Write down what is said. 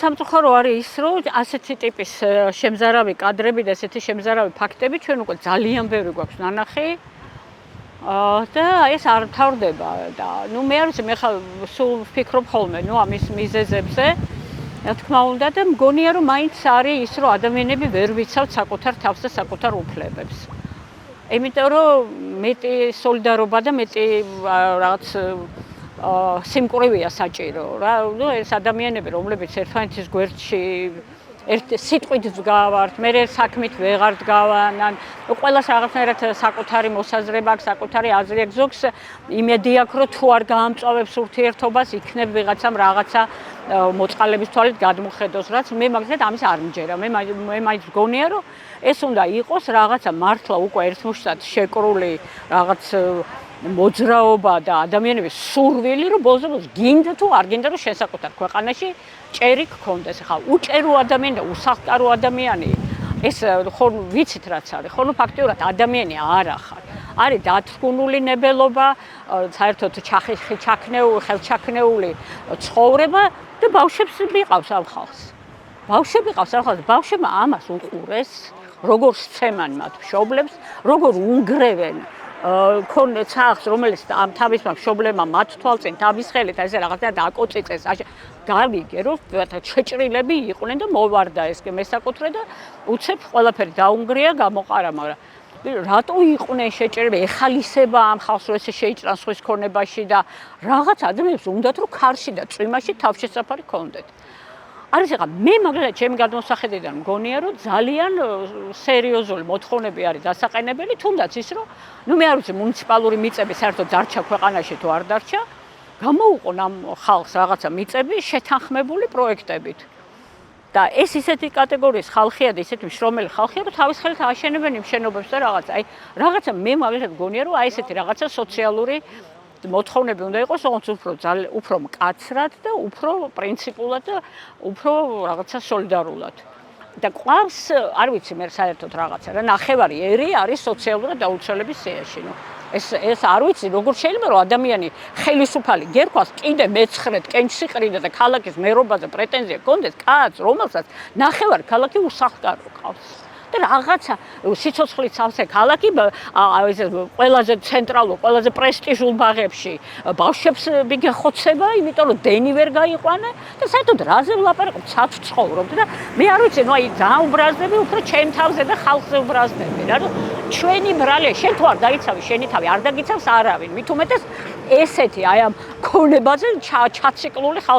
სამწუხარო არის ის, რომ ასეთი ტიპის შემზარავი კადრები და ესეთი შემზარავი ფაქტები ჩვენ უკვე ძალიან ბევრი გვაქვს ნანახი. და ეს არ მთავრდება და მე არ ვიცი მე ხა სულ ვფიქრობ ხოლმე ამის მიზეზებზე რა თქმა უნდა და მგონია რომ მაინც არის ის რომ ადამიანები ვერ ვიცავთ საკუთარ თავს და საკუთარ უფლებებს. იმიტომ რომ მეტი სოლიდარობა და მეტი რაღაც სიმკვრივეა საჭირო რა. ეს ადამიანები რომლებიც ერთმანეთის გვერდში ერთ სიტყვით ვდგავართ, მე საქმით ვეღარ ვდგავან, ყველას რაღაცნაირად საკუთარი მოსაზრება აქვს, საკუთარი აზრი აქვს, ზოგს იმედი აქვს, რომ თუ არ გაამწვავებს ურთიერთობას, იქნებ ვიღაცამ რაღაცა მოწყალების თვალით გადმოხედოს, რაც მე მაგალითად ამის არ მჯერა. მე მაინც მგონია, რომ ეს უნდა იყოს რაღაცა მართლა უკვე ერთმუშტად შეკრული რაღაც მოძრაობა და ადამიანების სურვილი, რომ ბოლოს გინდა თუ არ გინდა, რომ შესაკუთარ ქვეყანაში ჭერი გქონდეს. ხა უჭერო ადამიანი და უსახლკარო ადამიანი, ეს ხო ვიცით რაც არის, ხო ფაქტიურად ადამიანი არ ახარ. არის დათრგუნული ნებელობა, საერთოდ ხელჩაქნეული ცხოვრება და ბავშვებს მიყავს ამ ხალხს. ბავშვებმა ამას უყურეს, როგორ სცემან მათ მშობლებს, როგორ უნგრევენ ქონ ცახს, რომელიც ამ თავის მშობლებმა მათ თვალწინ თავის ხელით ესე რაღაცა დაკოწიწეს. გავიგე რომ შეჭრილები იყვნენ და მოვარდა ეს მესაკუთრე და უცებ ყველაფერი დაუნგრია, გამოყარა, მაგრამ რატო იყვნენ შეჭრილები? ეხალისება ამ ხალხს რომ ესე შეიჭრან სხვის ქონებაში და რაღაც ადამიანებს უნდათ რომ ქარში და წვიმაში თავშესაფარი ქონდეთ. არის ახლა მე მაგალითად ჩემი გადმოსახედიდან მგონია რომ ძალიან სერიოზული მოთხოვნები არის დასაყენებელი, თუნდაც ის რომ მე არ ვიცი მუნიციპალური მიწები საერთოდ დარჩა ქვეყანაში თუ არ დარჩა, გამოუყონ ამ ხალხს რაღაცა მიწები შეთანხმებული პროექტებით. და ეს ისეთი კატეგორიის ხალხია და ისეთი მშრომელი ხალხია, რომ თავის ხელით აშენებენ იმ შენობებს და რაღაცა. რაღაცა მე მაგალითად მგონია რომ ესეთი რაღაცა სოციალური მოთხოვნები უნდა იყოს, ოღონდ უფრო მკაცრად და უფრო პრინციპულად და უფრო რაღაცა სოლიდარულად. და ყავს, არ ვიცი მე საერთოდ რაღაცა რა ნახევარი ერი არის სოციალურად დაუცველების სიაში. ეს არ ვიცი როგორ შეიძლება რომ ადამიანი ხელისუფალი გერქვას კიდე მეცხრედ კენჭს იყრიდა და ქალაქის მერობაზე პრეტენზია გქონდეს კაცს, რომელსაც ნახევარი ქალაქი უსახლკარო ყავს. და რაღაცა სიცოცხლით სავსე ქალაქი ყველაზე ცენტრალურ, ყველაზე პრესტიჟულ ბაღებში ბავშვებს გეხოცება, იმიტომ რომ დენი ვერ გაიყვანა და საერთოდ რაზე ვლაპარაკობ, ცაც ცხოვრობ და მე არ ვიცი, ძალიან უბრაზდები, უფრო ჩემ თავზე და ხალხზე უბრაზდები რა, რომ ჩვენი ბრალია, შენ თუ არ დაიცავი შენი თავი, არ დაგიცავს არავინ, მით უმეტეს ესეთი ამ ქონებაზე ჩაციკლული ხალხი